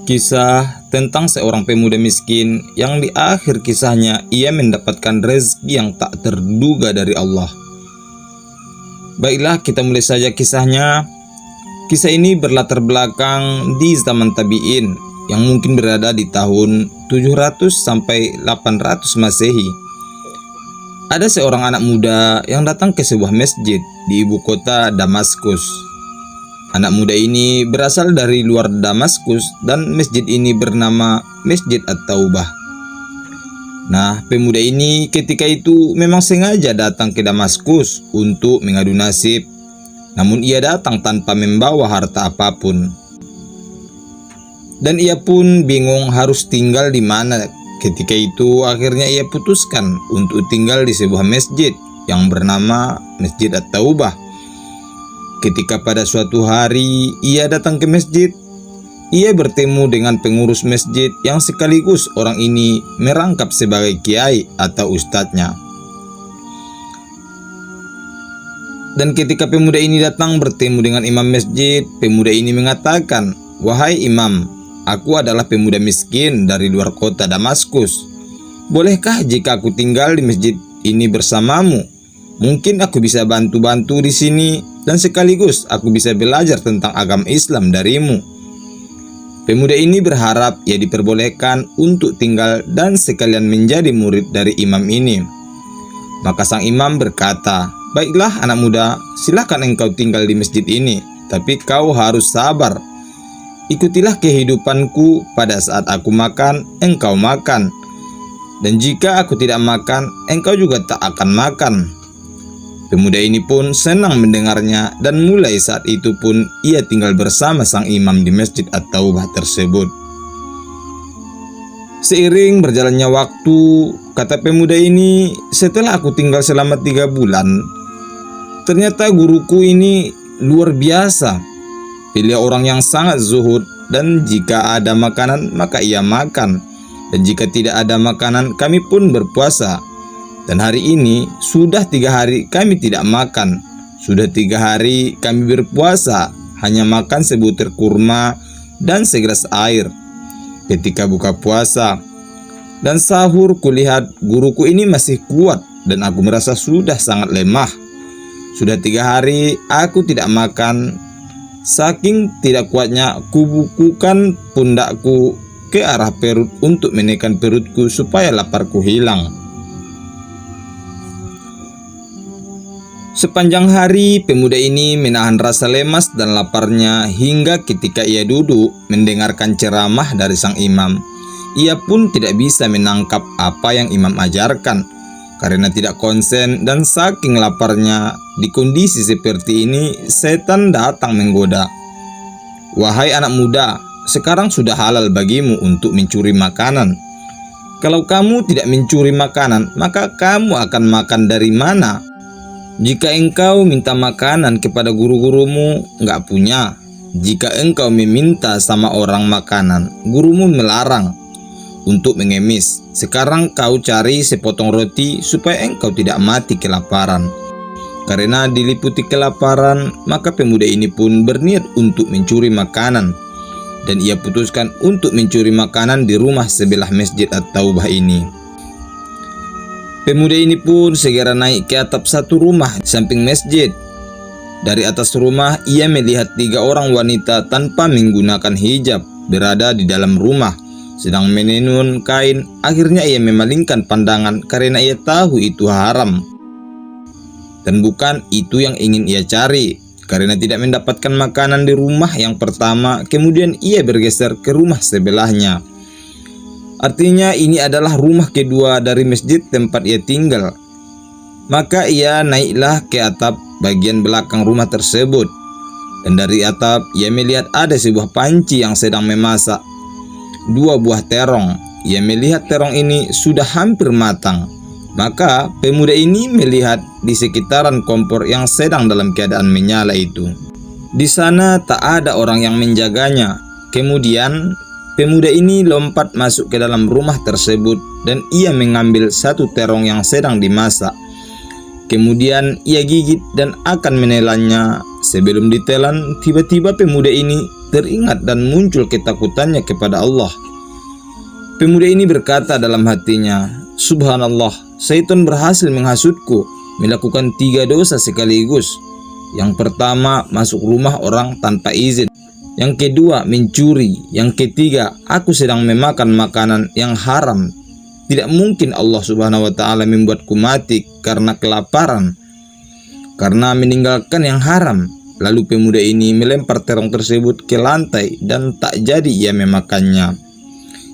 Kisah tentang seorang pemuda miskin yang di akhir kisahnya ia mendapatkan rezeki yang tak terduga dari Allah. Baiklah, kita mulai saja kisahnya. Kisah ini berlatar belakang di zaman tabi'in yang mungkin berada di tahun 700 sampai 800 Masehi. Ada seorang anak muda yang datang ke sebuah masjid di ibu kota Damaskus. Anak muda ini berasal dari luar Damaskus dan masjid ini bernama Masjid At-Taubah. Nah, pemuda ini ketika itu memang sengaja datang ke Damaskus untuk mengadu nasib. Namun ia datang tanpa membawa harta apapun. Dan ia pun bingung harus tinggal di mana. Ketika itu akhirnya ia putuskan untuk tinggal di sebuah masjid yang bernama Masjid At-Taubah. Ketika pada suatu hari ia datang ke masjid, ia bertemu dengan pengurus masjid yang sekaligus orang ini merangkap sebagai kiai atau ustadznya. Dan ketika pemuda ini datang bertemu dengan imam masjid, pemuda ini mengatakan, "Wahai imam, aku adalah pemuda miskin dari luar kota Damaskus. Bolehkah jika aku tinggal di masjid ini bersamamu? Mungkin aku bisa bantu-bantu di sini dan sekaligus aku bisa belajar tentang agama Islam darimu." Pemuda ini berharap ia diperbolehkan untuk tinggal dan sekalian menjadi murid dari imam ini. Maka sang imam berkata, "Baiklah anak muda, silahkan engkau tinggal di masjid ini, tapi kau harus sabar. Ikutilah kehidupanku, pada saat aku makan, engkau makan. Dan jika aku tidak makan, engkau juga tak akan makan." Pemuda ini pun senang mendengarnya dan mulai saat itu pun ia tinggal bersama sang imam di Masjid At-Taubah tersebut. Seiring berjalannya waktu, kata pemuda ini, "Setelah aku tinggal selama 3 bulan, ternyata guruku ini luar biasa. Beliau orang yang sangat zuhud dan jika ada makanan maka ia makan. Dan jika tidak ada makanan kami pun berpuasa. Dan hari ini sudah 3 hari kami tidak makan. Sudah 3 hari kami berpuasa, hanya makan sebutir kurma dan segelas air ketika buka puasa. Dan sahur kulihat guruku ini masih kuat dan aku merasa sudah sangat lemah. Sudah 3 hari aku tidak makan. Saking tidak kuatnya kubukukan pundakku ke arah perut untuk menekan perutku supaya laparku hilang." Sepanjang hari, pemuda ini menahan rasa lemas dan laparnya hingga ketika ia duduk mendengarkan ceramah dari sang imam. Ia pun tidak bisa menangkap apa yang imam ajarkan karena tidak konsen dan saking laparnya. Di kondisi seperti ini, setan datang menggoda. "Wahai anak muda, sekarang sudah halal bagimu untuk mencuri makanan. Kalau kamu tidak mencuri makanan, maka kamu akan makan dari mana? Jika engkau minta makanan kepada guru-gurumu, nggak punya. Jika engkau meminta sama orang makanan, gurumu melarang untuk mengemis. Sekarang kau cari sepotong roti supaya engkau tidak mati kelaparan." Karena diliputi kelaparan, maka pemuda ini pun berniat untuk mencuri makanan. Dan ia putuskan untuk mencuri makanan di rumah sebelah Masjid At-Taubah ini. Pemuda ini pun segera naik ke atap satu rumah di samping masjid. Dari atas rumah ia melihat 3 orang wanita tanpa menggunakan hijab berada di dalam rumah sedang menenun kain. Akhirnya ia memalingkan pandangan karena ia tahu itu haram dan bukan itu yang ingin ia cari. Karena tidak mendapatkan makanan di rumah yang pertama, kemudian ia bergeser ke rumah sebelahnya. Artinya ini adalah rumah kedua dari masjid tempat ia tinggal. Maka ia naiklah ke atap bagian belakang rumah tersebut. Dan dari atap ia melihat ada sebuah panci yang sedang memasak 2 buah terong. Ia melihat terong ini sudah hampir matang. Maka pemuda ini melihat di sekitaran kompor yang sedang dalam keadaan menyala itu. Di sana tak ada orang yang menjaganya. Kemudian pemuda ini lompat masuk ke dalam rumah tersebut dan ia mengambil 1 terong yang sedang dimasak. Kemudian ia gigit dan akan menelannya. Sebelum ditelan, tiba-tiba pemuda ini teringat dan muncul ketakutannya kepada Allah. Pemuda ini berkata dalam hatinya, "Subhanallah, syaitan berhasil menghasutku melakukan 3 dosa sekaligus. Yang pertama, masuk rumah orang tanpa izin. Yang kedua, mencuri. Yang ketiga, aku sedang memakan makanan yang haram. Tidak mungkin Allah Subhanahu wa Ta'ala membuatku mati karena kelaparan, karena meninggalkan yang haram." Lalu pemuda ini melempar terong tersebut ke lantai dan tak jadi ia memakannya.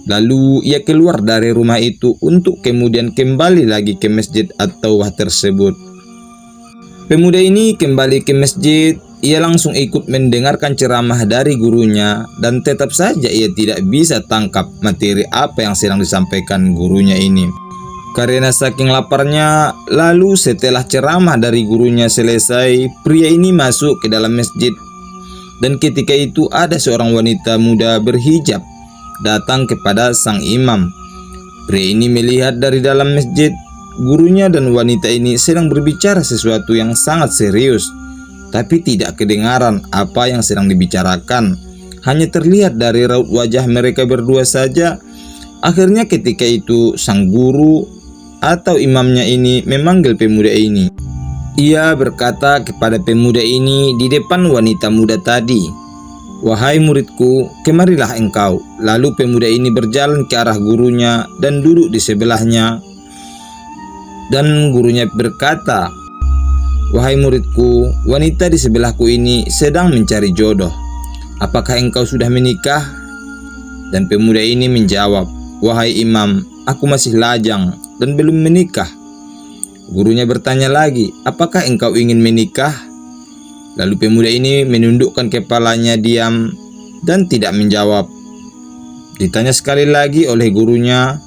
Lalu ia keluar dari rumah itu untuk kemudian kembali lagi ke masjid atau tersebut. Pemuda ini kembali ke masjid. Ia langsung ikut mendengarkan ceramah dari gurunya dan tetap saja ia tidak bisa tangkap materi apa yang sedang disampaikan gurunya ini. Karena saking laparnya, lalu setelah ceramah dari gurunya selesai, pria ini masuk ke dalam masjid. Dan ketika itu ada seorang wanita muda berhijab datang kepada sang imam. Pria ini melihat dari dalam masjid, gurunya dan wanita ini sedang berbicara sesuatu yang sangat serius, tapi tidak kedengaran apa yang sedang dibicarakan. Hanya terlihat dari raut wajah mereka berdua saja. Akhirnya ketika itu sang guru atau imamnya ini memanggil pemuda ini. Ia berkata kepada pemuda ini di depan wanita muda tadi, "Wahai muridku, kemarilah engkau." Lalu pemuda ini berjalan ke arah gurunya dan duduk di sebelahnya. Dan gurunya berkata, "Wahai muridku, wanita di sebelahku ini sedang mencari jodoh. Apakah engkau sudah menikah?" Dan pemuda ini menjawab, "Wahai imam, aku masih lajang dan belum menikah." Gurunya bertanya lagi, "Apakah engkau ingin menikah?" Lalu pemuda ini menundukkan kepalanya diam dan tidak menjawab. Ditanya sekali lagi oleh gurunya,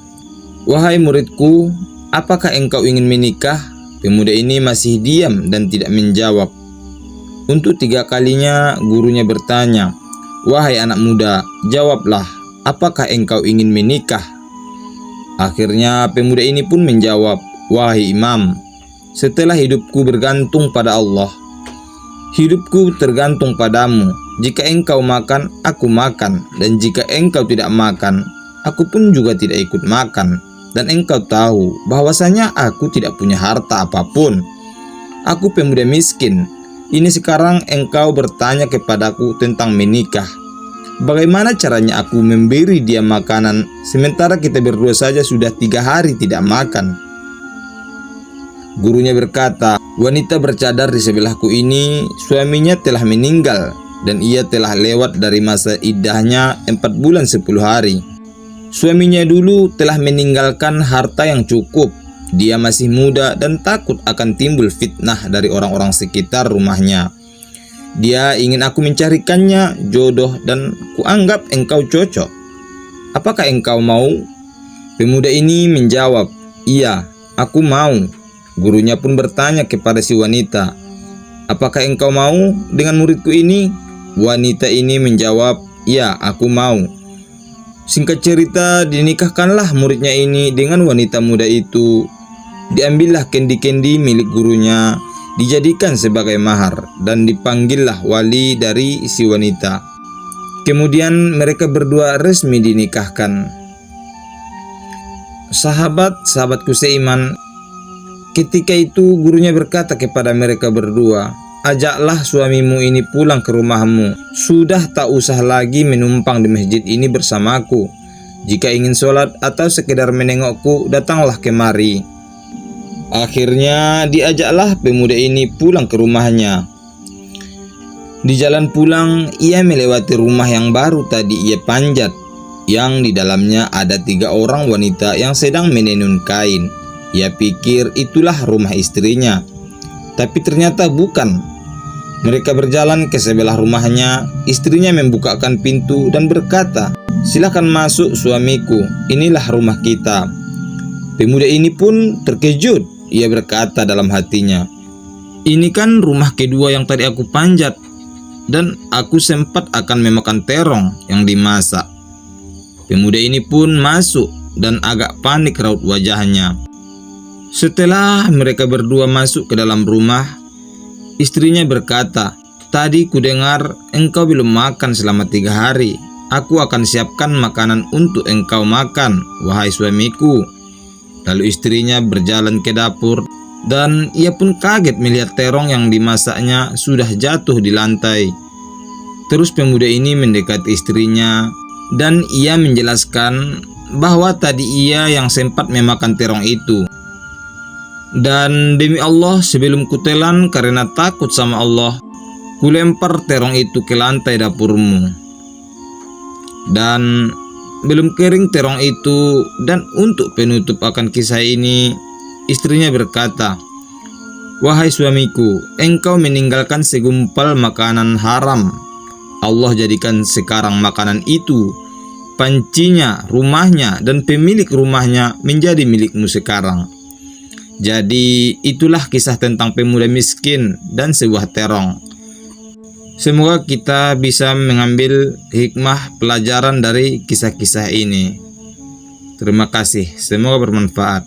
"Wahai muridku, apakah engkau ingin menikah?" Pemuda ini masih diam dan tidak menjawab. Untuk 3 kalinya gurunya bertanya, "Wahai anak muda, jawablah, apakah engkau ingin menikah?" Akhirnya pemuda ini pun menjawab, "Wahai imam, setelah hidupku bergantung pada Allah, hidupku tergantung padamu. Jika engkau makan, aku makan, dan jika engkau tidak makan, aku pun juga tidak ikut makan. Dan engkau tahu bahwasanya aku tidak punya harta apapun. Aku pemuda miskin. Ini sekarang engkau bertanya kepadaku tentang menikah. Bagaimana caranya aku memberi dia makanan sementara kita berdua saja sudah 3 hari tidak makan?" Gurunya berkata, "Wanita bercadar di sebelahku ini suaminya telah meninggal dan ia telah lewat dari masa iddahnya 4 bulan 10 hari. Suaminya dulu telah meninggalkan harta yang cukup. Dia masih muda dan takut akan timbul fitnah dari orang-orang sekitar rumahnya. Dia ingin aku mencarikannya jodoh dan kuanggap engkau cocok. Apakah engkau mau?" Pemuda ini menjawab, "Iya, aku mau." Gurunya pun bertanya kepada si wanita, "Apakah engkau mau dengan muridku ini?" Wanita ini menjawab, "Ya, aku mau." Singkat cerita, dinikahkanlah muridnya ini dengan wanita muda itu. Diambillah kendi-kendi milik gurunya, dijadikan sebagai mahar, dan dipanggillah wali dari si wanita. Kemudian mereka berdua resmi dinikahkan. Sahabatku seiman, ketika itu gurunya berkata kepada mereka berdua, "Ajaklah suamimu ini pulang ke rumahmu. Sudah tak usah lagi menumpang di masjid ini bersamaku. Jika ingin sholat atau sekedar menengokku, datanglah kemari." Akhirnya diajaklah pemuda ini pulang ke rumahnya. Di jalan pulang, ia melewati rumah yang baru tadi ia panjat, yang di dalamnya ada 3 orang wanita yang sedang menenun kain. Ia pikir itulah rumah istrinya, tapi ternyata bukan. Mereka berjalan ke sebelah rumahnya. Istrinya membukakan pintu dan berkata, "Silakan masuk suamiku, inilah rumah kita." Pemuda ini pun terkejut. Ia berkata dalam hatinya, "Ini kan rumah kedua yang tadi aku panjat, dan aku sempat akan memakan terong yang dimasak." Pemuda ini pun masuk dan agak panik raut wajahnya. Setelah mereka berdua masuk ke dalam rumah, istrinya berkata, Tadi kudengar engkau belum makan selama 3 hari. Aku akan siapkan makanan untuk engkau makan, wahai suamiku. Lalu istrinya berjalan ke dapur dan ia pun kaget melihat terong yang dimasaknya sudah jatuh di lantai. Terus pemuda ini mendekati istrinya dan ia menjelaskan bahwa tadi ia yang sempat memakan terong itu. Dan demi Allah, sebelum kutelan karena takut sama Allah, kulempar terong itu ke lantai dapurmu. Dan belum kering terong itu, dan untuk penutup akan kisah ini, istrinya berkata, "Wahai suamiku, engkau meninggalkan segumpal makanan haram. Allah jadikan sekarang makanan itu, pancinya, rumahnya, dan pemilik rumahnya menjadi milikmu sekarang." Jadi itulah kisah tentang pemuda miskin dan sebuah terong. Semoga kita bisa mengambil hikmah pelajaran dari kisah-kisah ini. Terima kasih, semoga bermanfaat.